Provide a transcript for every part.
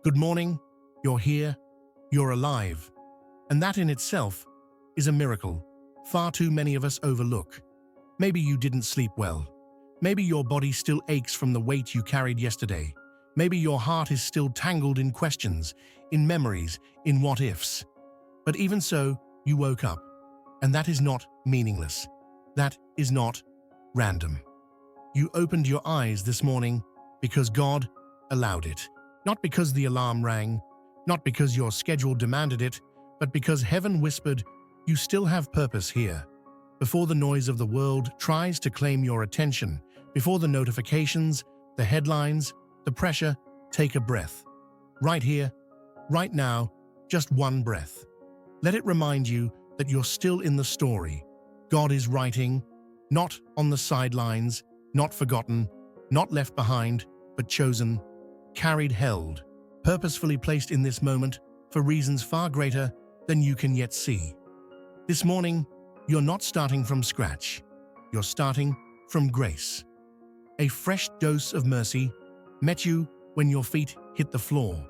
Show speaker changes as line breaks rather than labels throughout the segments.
Good morning, you're here, you're alive. And that in itself is a miracle far too many of us overlook. Maybe you didn't sleep well. Maybe your body still aches from the weight you carried yesterday. Maybe your heart is still tangled in questions, in memories, in what-ifs. But even so, you woke up. And that is not meaningless. That is not random. You opened your eyes this morning because God allowed it. Not because the alarm rang, not because your schedule demanded it, but because heaven whispered, you still have purpose here. Before the noise of the world tries to claim your attention, before the notifications, the headlines, the pressure, take a breath. Right here, right now, just one breath. Let it remind you that you're still in the story. God is writing, not on the sidelines, not forgotten, not left behind, but chosen, carried, held, purposefully placed in this moment for reasons far greater than you can yet see. This morning, you're not starting from scratch. You're starting from grace. A fresh dose of mercy met you when your feet hit the floor.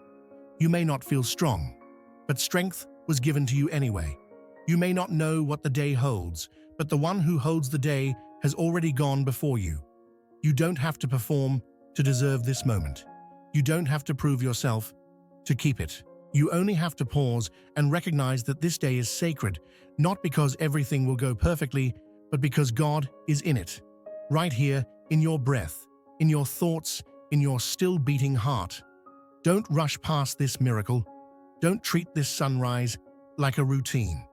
You may not feel strong, but strength was given to you anyway. You may not know what the day holds, but the one who holds the day has already gone before you. You don't have to perform to deserve this moment. You don't have to prove yourself to keep it. You only have to pause and recognize that this day is sacred, not because everything will go perfectly, but because God is in it. Right here, in your breath, in your thoughts, in your still beating heart. Don't rush past this miracle. Don't treat this sunrise like a routine.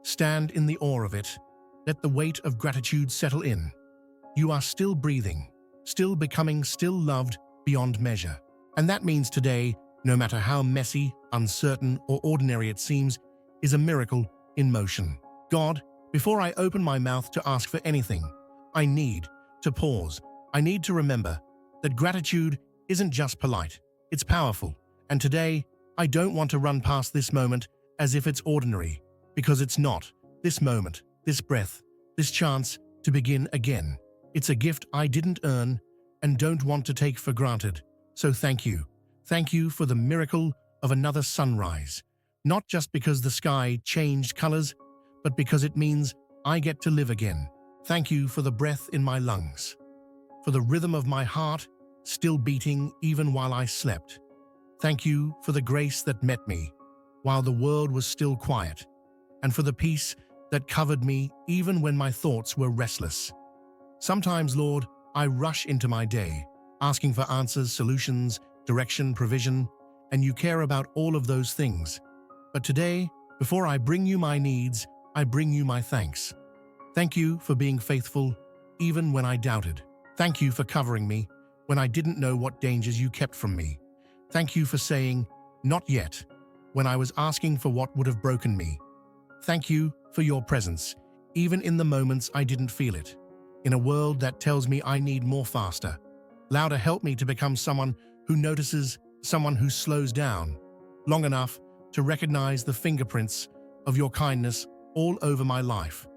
Stand in the awe of it. Let the weight of gratitude settle in. You are still breathing, still becoming, still loved beyond measure. And that means today, no matter how messy, uncertain, or ordinary it seems, is a miracle in motion. God, before I open my mouth to ask for anything, I need to pause. I need to remember that gratitude isn't just polite, it's powerful. And today, I don't want to run past this moment as if it's ordinary, because it's not. This moment, this breath, this chance to begin again. It's a gift I didn't earn and don't want to take for granted. So thank you. Thank you for the miracle of another sunrise. Not just because the sky changed colors, but because it means I get to live again. Thank you for the breath in my lungs, for the rhythm of my heart still beating even while I slept. Thank you for the grace that met me while the world was still quiet, and for the peace that covered me even when my thoughts were restless. Sometimes, Lord, I rush into my day, asking for answers, solutions, direction, provision, and you care about all of those things. But today, before I bring you my needs, I bring you my thanks. Thank you for being faithful, even when I doubted. Thank you for covering me when I didn't know what dangers you kept from me. Thank you for saying, not yet, when I was asking for what would have broken me. Thank you for your presence, even in the moments I didn't feel it. In a world that tells me I need more, faster, louder, help me to become someone who notices, someone who slows down long enough to recognize the fingerprints of your kindness all over my life.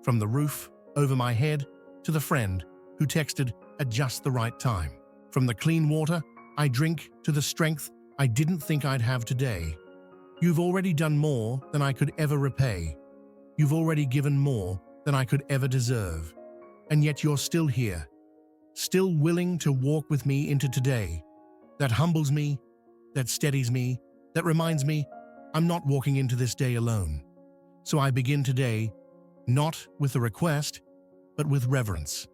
From the roof over my head to the friend who texted at just the right time. From the clean water I drink to the strength I didn't think I'd have today. You've already done more than I could ever repay. You've already given more than I could ever deserve. And yet you're still here, still willing to walk with me into today. That humbles me, that steadies me, that reminds me I'm not walking into this day alone. So I begin today, not with a request, but with reverence.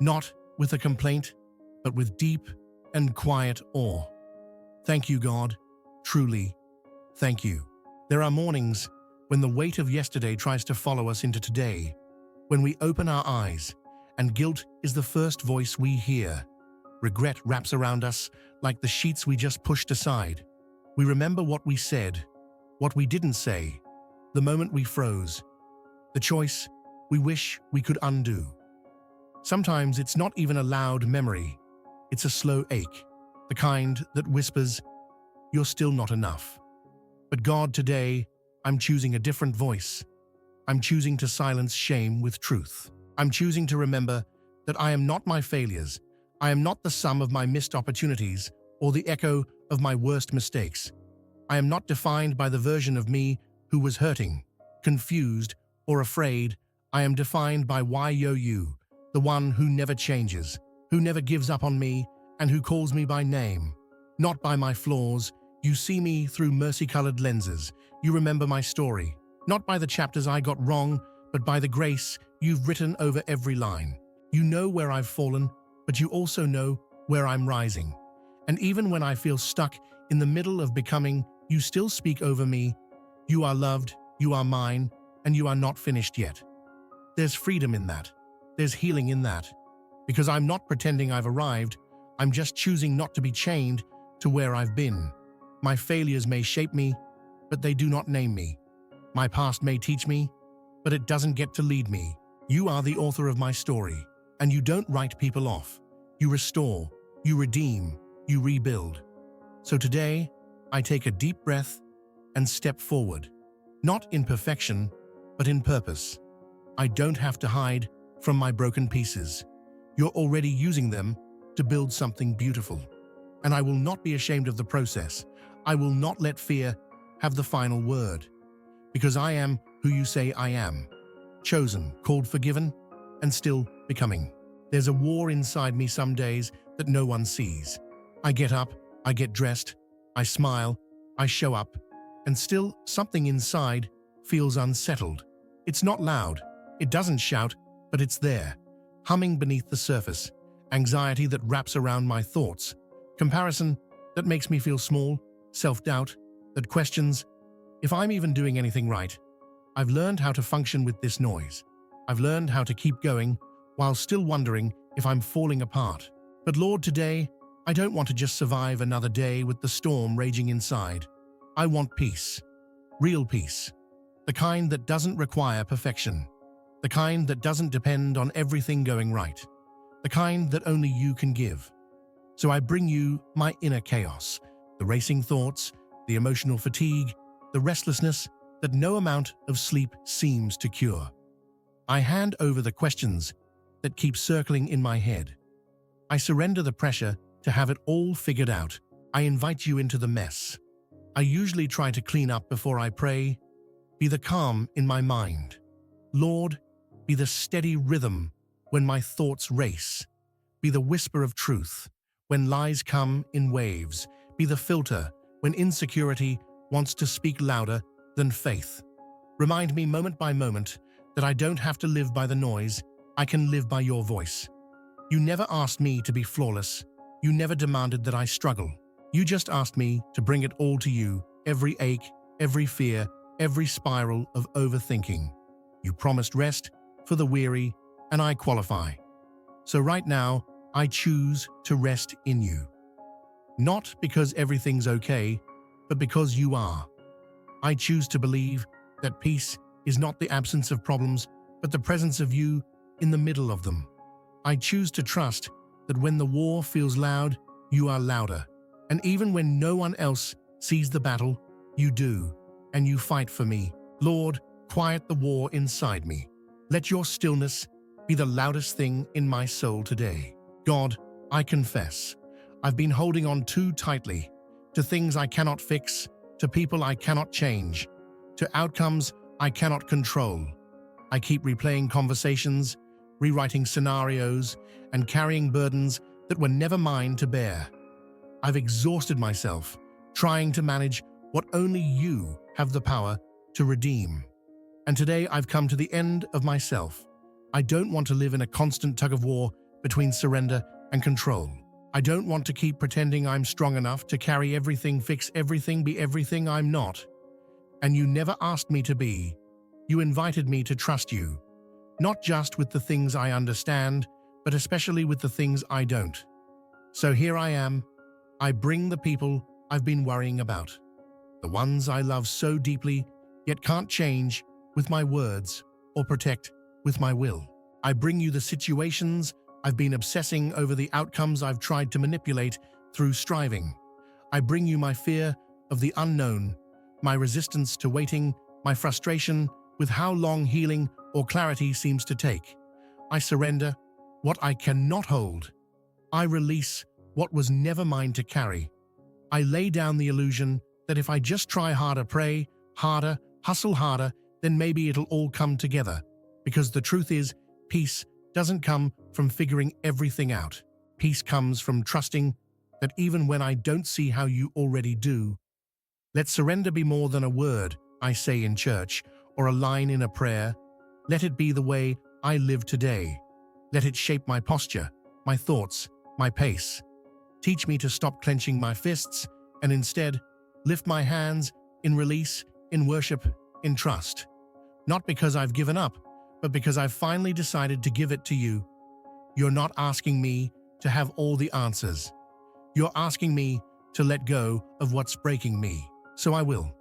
Not with a complaint, but with deep and quiet awe. Thank you, God. Truly, thank you. There are mornings when the weight of yesterday tries to follow us into today, when we open our eyes and guilt is the first voice we hear. Regret wraps around us like the sheets we just pushed aside. We remember what we said, what we didn't say, the moment we froze, the choice we wish we could undo. Sometimes it's not even a loud memory, it's a slow ache, the kind that whispers, you're still not enough. But God, today, I'm choosing a different voice. I'm choosing to silence shame with truth. I'm choosing to remember that I am not my failures. I am not the sum of my missed opportunities or the echo of my worst mistakes. I am not defined by the version of me who was hurting, confused, or afraid. I am defined by you, the one who never changes, who never gives up on me, and who calls me by name. Not by my flaws. You see me through mercy-colored lenses. You remember my story, not by the chapters I got wrong, but by the grace you've written over every line. You know where I've fallen, but you also know where I'm rising. And even when I feel stuck in the middle of becoming, you still speak over me. You are loved, you are mine, and you are not finished yet. There's freedom in that. There's healing in that. Because I'm not pretending I've arrived, I'm just choosing not to be chained to where I've been. My failures may shape me, but they do not name me. My past may teach me, but it doesn't get to lead me. You are the author of my story, and you don't write people off. You restore, you redeem, you rebuild. So today, I take a deep breath and step forward. Not in perfection, but in purpose. I don't have to hide from my broken pieces. You're already using them to build something beautiful. And I will not be ashamed of the process. I will not let fear have the final word. Because I am who you say I am. Chosen, called, forgiven, and still becoming. There's a war inside me some days that no one sees. I get up, I get dressed, I smile, I show up, and still something inside feels unsettled. It's not loud, it doesn't shout, but it's there, humming beneath the surface. Anxiety that wraps around my thoughts. Comparison that makes me feel small. Self-doubt that questions if I'm even doing anything right. I've learned how to function with this noise. I've learned how to keep going while still wondering if I'm falling apart. But Lord, today, I don't want to just survive another day with the storm raging inside. I want peace. Real peace. The kind that doesn't require perfection. The kind that doesn't depend on everything going right. The kind that only you can give. So I bring you my inner chaos, the racing thoughts, the emotional fatigue, the restlessness that no amount of sleep seems to cure. I hand over the questions that keep circling in my head. I surrender the pressure to have it all figured out. I invite you into the mess. I usually try to clean up before I pray. Be the calm in my mind. Lord, be the steady rhythm when my thoughts race. Be the whisper of truth when lies come in waves. Be the filter when insecurity wants to speak louder than faith. Remind me moment by moment that I don't have to live by the noise, I can live by your voice. You never asked me to be flawless. You never demanded that I struggle. You just asked me to bring it all to you, every ache, every fear, every spiral of overthinking. You promised rest for the weary, and I qualify. So right now, I choose to rest in you. Not because everything's okay, but because you are. I choose to believe that peace is not the absence of problems, but the presence of you in the middle of them. I choose to trust that when the war feels loud, you are louder. And even when no one else sees the battle, you do, and you fight for me. Lord, quiet the war inside me. Let your stillness be the loudest thing in my soul today. God, I confess, I've been holding on too tightly to things I cannot fix, to people I cannot change, to outcomes I cannot control. I keep replaying conversations, rewriting scenarios, and carrying burdens that were never mine to bear. I've exhausted myself trying to manage what only you have the power to redeem. And today I've come to the end of myself. I don't want to live in a constant tug-of-war between surrender and control. I don't want to keep pretending I'm strong enough to carry everything, fix everything, be everything I'm not. And you never asked me to be. You invited me to trust you, not just with the things I understand, but especially with the things I don't. So here I am. I bring the people I've been worrying about, the ones I love so deeply, yet can't change with my words or protect with my will. I bring you the situations I've been obsessing over, the outcomes I've tried to manipulate through striving. I bring you my fear of the unknown, my resistance to waiting, my frustration with how long healing or clarity seems to take. I surrender what I cannot hold. I release what was never mine to carry. I lay down the illusion that if I just try harder, pray harder, hustle harder, then maybe it'll all come together. Because the truth is, peace doesn't come from figuring everything out. Peace comes from trusting that even when I don't see how you already do. Let surrender be more than a word I say in church or a line in a prayer. Let it be the way I live today. Let it shape my posture, my thoughts, my pace. Teach me to stop clenching my fists and instead lift my hands in release, in worship, in trust. Not because I've given up, but because I've finally decided to give it to you. You're not asking me to have all the answers. You're asking me to let go of what's breaking me. So I will.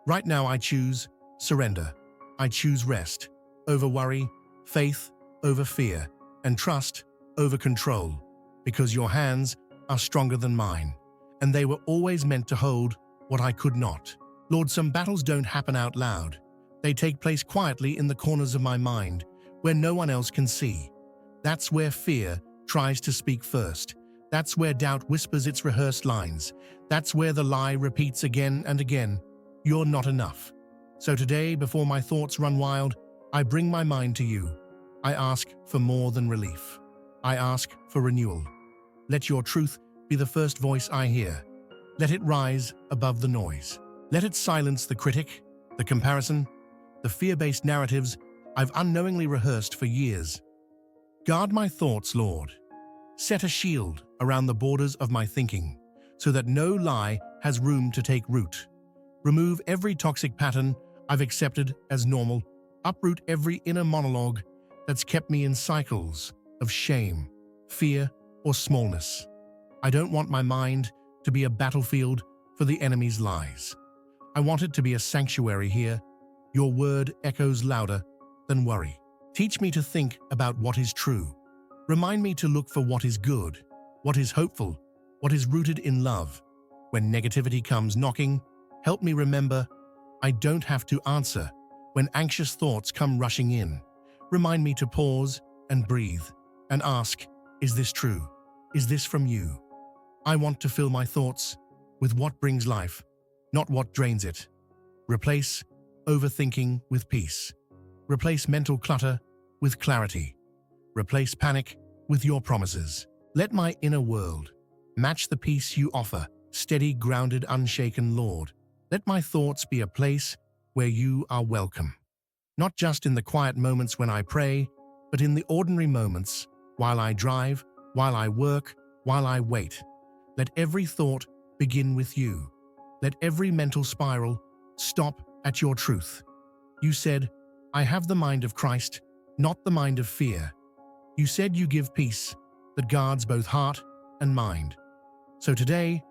Right now I choose surrender. I choose rest over worry, faith over fear, and trust over control. Because your hands are stronger than mine, and they were always meant to hold what I could not. Lord, some battles don't happen out loud. They take place quietly in the corners of my mind, where no one else can see. That's where fear tries to speak first. That's where doubt whispers its rehearsed lines. That's where the lie repeats again and again, "You're not enough." So today, before my thoughts run wild, I bring my mind to you. I ask for more than relief. I ask for renewal. Let your truth be the first voice I hear. Let it rise above the noise. Let it silence the critic, the comparison, the fear-based narratives I've unknowingly rehearsed for years. Guard my thoughts, Lord. Set a shield around the borders of my thinking so that no lie has room to take root. Remove every toxic pattern I've accepted as normal. Uproot every inner monologue that's kept me in cycles of shame, fear, or smallness. I don't want my mind to be a battlefield for the enemy's lies. I want it to be a sanctuary here. Your word echoes louder than worry. Teach me to think about what is true. Remind me to look for what is good, what is hopeful, what is rooted in love. When negativity comes knocking, help me remember I don't have to answer. When anxious thoughts come rushing in, remind me to pause and breathe and ask, is this true? Is this from you? I want to fill my thoughts with what brings life, not what drains it. Replace overthinking with peace. Replace mental clutter with clarity. Replace panic with your promises. Let my inner world match the peace you offer, steady, grounded, unshaken, Lord. Let my thoughts be a place where you are welcome. Not just in the quiet moments when I pray, but in the ordinary moments while I drive, while I work, while I wait. Let every thought begin with you. Let every mental spiral stop at your truth. You said, I have the mind of Christ, not the mind of fear. You said you give peace that guards both heart and mind. So today,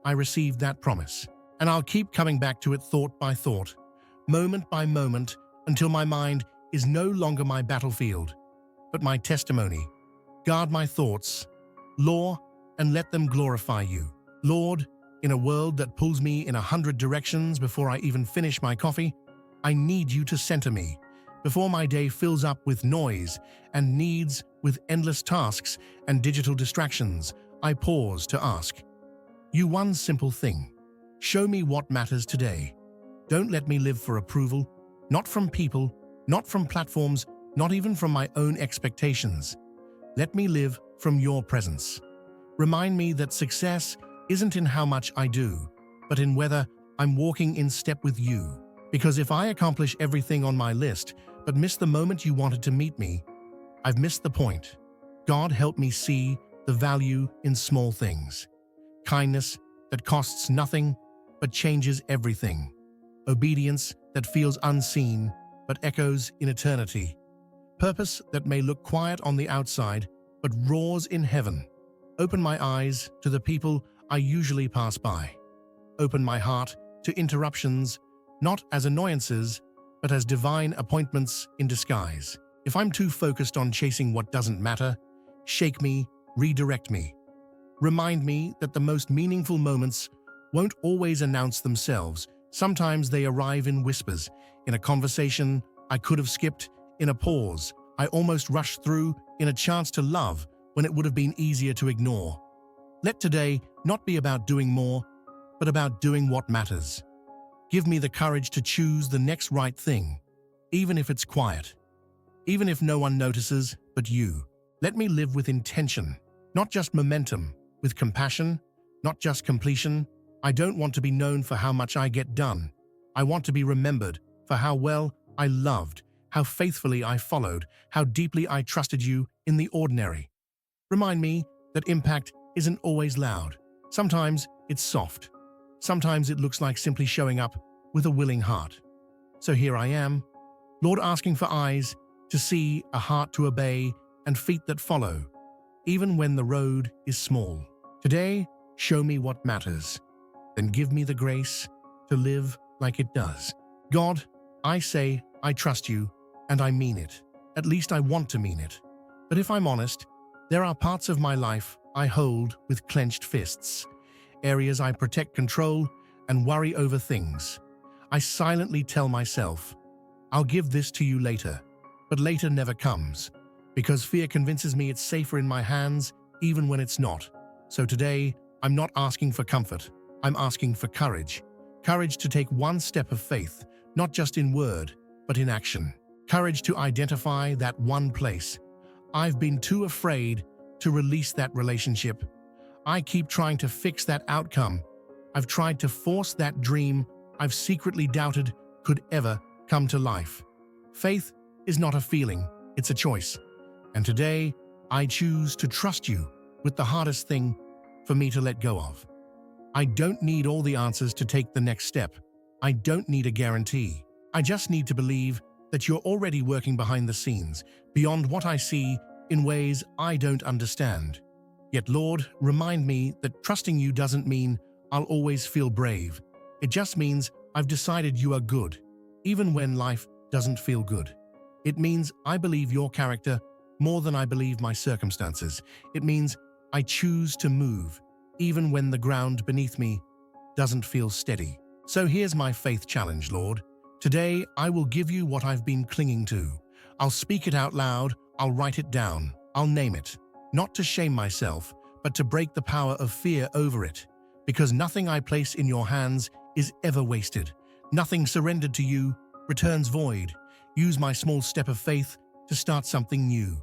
I received that promise, and I'll keep coming back to it thought by thought, moment by moment, until my mind is no longer my battlefield, but my testimony. Guard my thoughts, Lord, and let them glorify you. Lord, in a world that pulls me in 100 directions before I even finish my coffee, I need you to center me. Before my day fills up with noise and needs with endless tasks and digital distractions, I pause to ask you one simple thing. Show me what matters today. Don't let me live for approval, not from people, not from platforms, not even from my own expectations. Let me live from your presence. Remind me that success isn't in how much I do, but in whether I'm walking in step with you. Because if I accomplish everything on my list, but miss the moment you wanted to meet me, I've missed the point. God, help me see the value in small things. Kindness that costs nothing, but changes everything. Obedience that feels unseen, but echoes in eternity. Purpose that may look quiet on the outside, but roars in heaven. Open my eyes to the people I usually pass by. Open my heart to interruptions, not as annoyances, but as divine appointments in disguise. If I'm too focused on chasing what doesn't matter, shake me, redirect me. Remind me that the most meaningful moments won't always announce themselves. Sometimes they arrive in whispers, in a conversation I could have skipped, in a pause I almost rushed through, in a chance to love when it would have been easier to ignore. Let today not be about doing more, but about doing what matters. Give me the courage to choose the next right thing, even if it's quiet, even if no one notices but you. Let me live with intention, not just momentum, with compassion, not just completion. I don't want to be known for how much I get done. I want to be remembered for how well I loved, how faithfully I followed, how deeply I trusted you in the ordinary. Remind me that impact isn't always loud. Sometimes it's soft. Sometimes it looks like simply showing up with a willing heart. So here I am, Lord, asking for eyes to see, a heart to obey, and feet that follow, even when the road is small. Today, show me what matters, then give me the grace to live like it does. God, I say I trust you, and I mean it. At least I want to mean it. But if I'm honest, there are parts of my life I hold with clenched fists, areas I protect, control, and worry over things. I silently tell myself, I'll give this to you later, but later never comes, because fear convinces me it's safer in my hands even when it's not. So today, I'm not asking for comfort, I'm asking for courage. Courage to take one step of faith, not just in word, but in action. Courage to identify that one place. I've been too afraid to release that relationship. I keep trying to fix that outcome. I've tried to force that dream I've secretly doubted could ever come to life. Faith is not a feeling, it's a choice. And today, I choose to trust you with the hardest thing for me to let go of. I don't need all the answers to take the next step. I don't need a guarantee. I just need to believe that you're already working behind the scenes, beyond what I see, in ways I don't understand. Yet, Lord, remind me that trusting you doesn't mean I'll always feel brave. It just means I've decided you are good, even when life doesn't feel good. It means I believe your character more than I believe my circumstances. It means I choose to move, even when the ground beneath me doesn't feel steady. So here's my faith challenge, Lord. Today, I will give you what I've been clinging to. I'll speak it out loud, I'll write it down, I'll name it. Not to shame myself, but to break the power of fear over it. Because nothing I place in your hands is ever wasted. Nothing surrendered to you returns void. Use my small step of faith to start something new.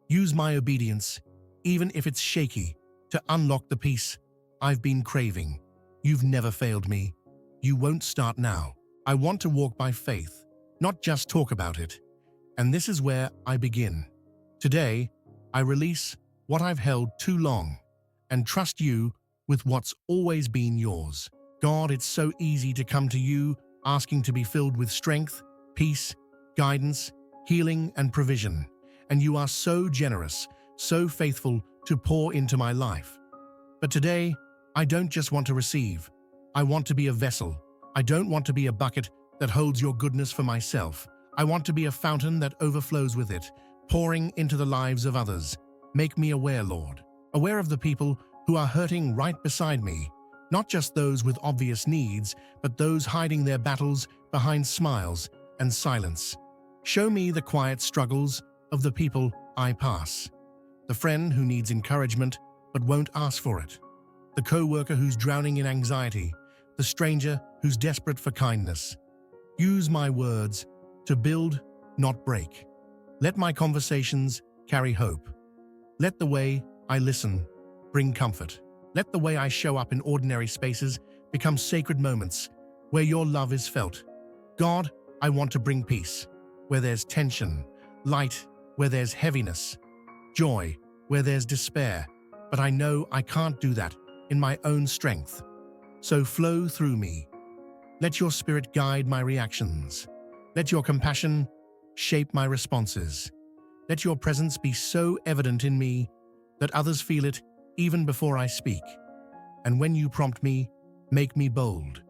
Use my obedience, even if it's shaky, to unlock the peace I've been craving. You've never failed me. You won't start now. I want to walk by faith, not just talk about it. And this is where I begin. Today, I release what I've held too long and trust you with what's always been yours. God, it's so easy to come to you asking to be filled with strength, peace, guidance, healing, and provision. And you are so generous, so faithful to pour into my life. But today, I don't just want to receive. I want to be a vessel. I don't want to be a bucket that holds your goodness for myself. I want to be a fountain that overflows with it, pouring into the lives of others. Make me aware, Lord, aware of the people who are hurting right beside me, not just those with obvious needs, but those hiding their battles behind smiles and silence. Show me the quiet struggles of the people I pass. The friend who needs encouragement but won't ask for it. The co-worker who's drowning in anxiety. The stranger who's desperate for kindness. Use my words to build, not break. Let my conversations carry hope. Let the way I listen bring comfort. Let the way I show up in ordinary spaces become sacred moments where your love is felt. God, I want to bring peace where there's tension, light where there's heaviness, joy where there's despair. But I know I can't do that in my own strength. So flow through me. Let your spirit guide my reactions. Let your compassion shape my responses. Let your presence be so evident in me that others feel it even before I speak. And when you prompt me, make me bold.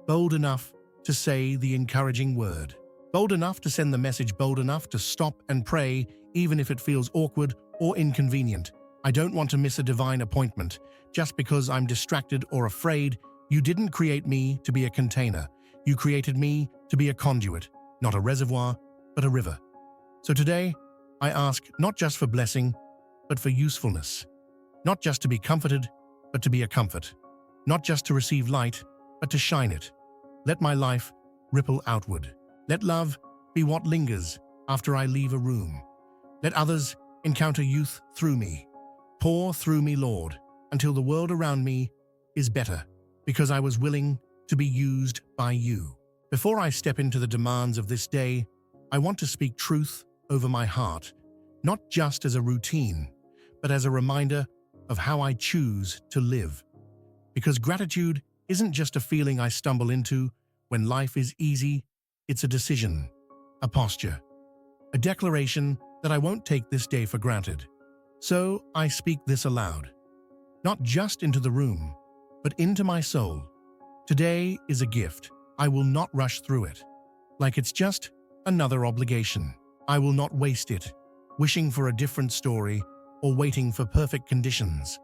Bold enough to say the encouraging word. Bold enough to send the message, bold enough to stop and pray even if it feels awkward or inconvenient. I don't want to miss a divine appointment just because I'm distracted or afraid. You didn't create me to be a container. You created me to be a conduit, not a reservoir, but a river. So today, I ask not just for blessing, but for usefulness. Not just to be comforted, but to be a comfort. not just to receive light, but to shine it. Let my life ripple outward. Let love be what lingers after I leave a room. Let others encounter youth through me. Pour through me, Lord, until the world around me is better, because I was willing to be used by you. Before I step into the demands of this day, I want to speak truth over my heart, not just as a routine, but as a reminder of how I choose to live. Because gratitude isn't just a feeling I stumble into when life is easy, it's a decision, a posture, a declaration that I won't take this day for granted. So I speak this aloud, not just into the room, but into my soul. Today is a gift. I will not rush through it, like it's just another obligation. I will not waste it, wishing for a different story or waiting for perfect conditions.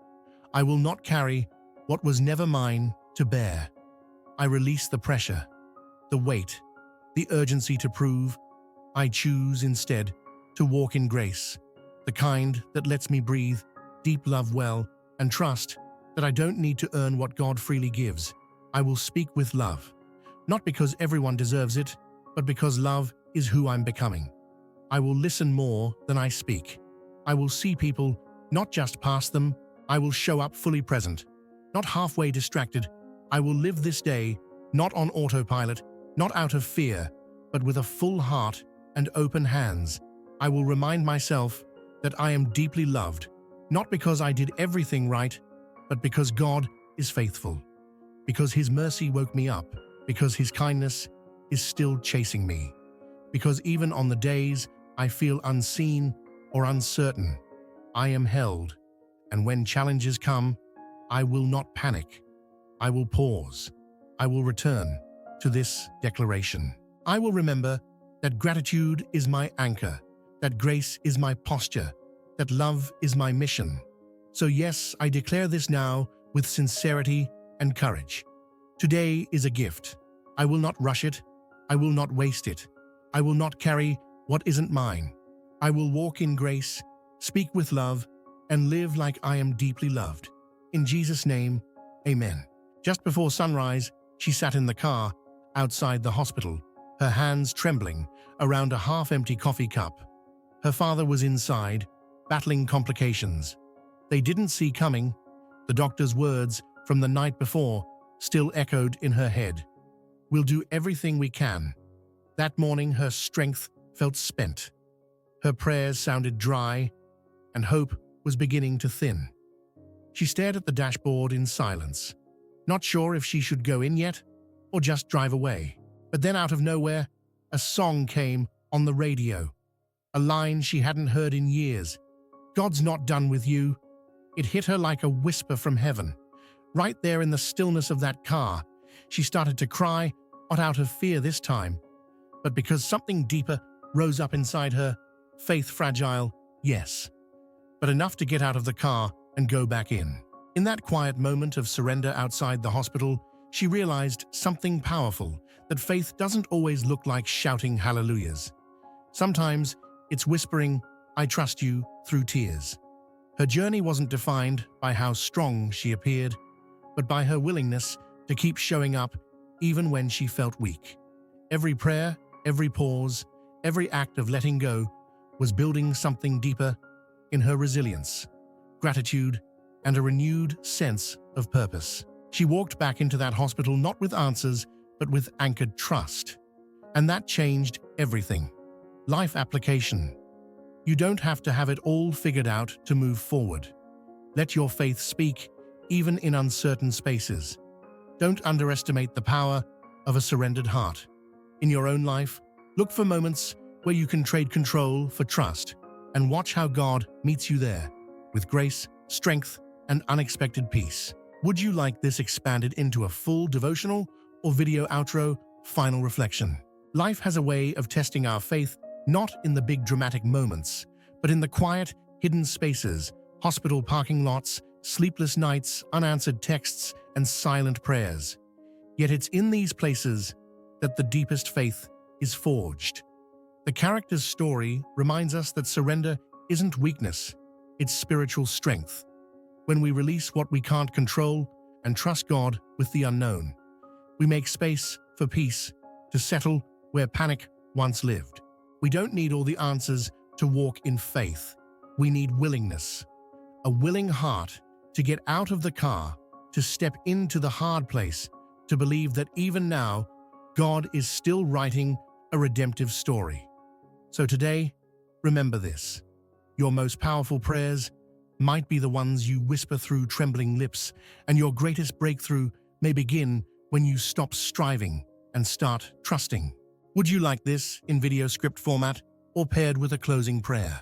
I will not carry what was never mine to bear. I release the pressure, the weight, the urgency to prove. I choose instead to walk in grace, the kind that lets me breathe deep love well and trust that I don't need to earn what God freely gives. I will speak with love, not because everyone deserves it, but because love is who I'm becoming. I will listen more than I speak. I will see people, not just past them. I will show up fully present, not halfway distracted. I will live this day, not on autopilot, not out of fear, but with a full heart and open hands. I will remind myself that I am deeply loved, not because I did everything right, but because God is faithful, because His mercy woke me up, because His kindness is still chasing me, because even on the days I feel unseen or uncertain, I am held, and when challenges come, I will not panic. I will pause. I will return to this declaration. I will remember that gratitude is my anchor, that grace is my posture, that love is my mission. So yes, I declare this now with sincerity and courage. Today is a gift. I will not rush it. I will not waste it. I will not carry what isn't mine. I will walk in grace, speak with love, and live like I am deeply loved. In Jesus' name, amen. Just before sunrise, she sat in the car outside the hospital, her hands trembling around a half-empty coffee cup. Her father was inside, battling complications. They didn't see coming. The doctor's words from the night before still echoed in her head. We'll do everything we can. That morning, her strength felt spent. Her prayers sounded dry, and hope was beginning to thin. She stared at the dashboard in silence, not sure if she should go in yet or just drive away. But then out of nowhere, a song came on the radio, a line she hadn't heard in years. "God's not done with you." It hit her like a whisper from heaven. Right there in the stillness of that car, she started to cry, not out of fear this time, but because something deeper rose up inside her. Faith fragile, yes, but enough to get out of the car and go back in. In that quiet moment of surrender outside the hospital, she realized something powerful, that faith doesn't always look like shouting hallelujahs. Sometimes it's whispering, "I trust you," through tears. Her journey wasn't defined by how strong she appeared, but by her willingness to keep showing up even when she felt weak. Every prayer, every pause, every act of letting go was building something deeper in her resilience, gratitude, and a renewed sense of purpose. She walked back into that hospital not with answers, but with anchored trust. And that changed everything. Life application. You don't have to have it all figured out to move forward. Let your faith speak, even in uncertain spaces. Don't underestimate the power of a surrendered heart. In your own life, look for moments where you can trade control for trust, and watch how God meets you there, with grace, strength, and unexpected peace. Would you like this expanded into a full devotional or video outro? Final reflection. Life has a way of testing our faith, not in the big dramatic moments, but in the quiet, hidden spaces, hospital parking lots, sleepless nights, unanswered texts, and silent prayers. Yet it's in these places that the deepest faith is forged. The character's story reminds us that surrender isn't weakness, it's spiritual strength. When we release what we can't control and trust God with the unknown. We make space for peace to settle where panic once lived. We don't need all the answers to walk in faith. We need willingness, a willing heart to get out of the car, to step into the hard place, to believe that even now, God is still writing a redemptive story. So today, remember this. Your most powerful prayers might be the ones you whisper through trembling lips, and your greatest breakthrough may begin when you stop striving and start trusting. Would you like this in video script format or paired with a closing prayer?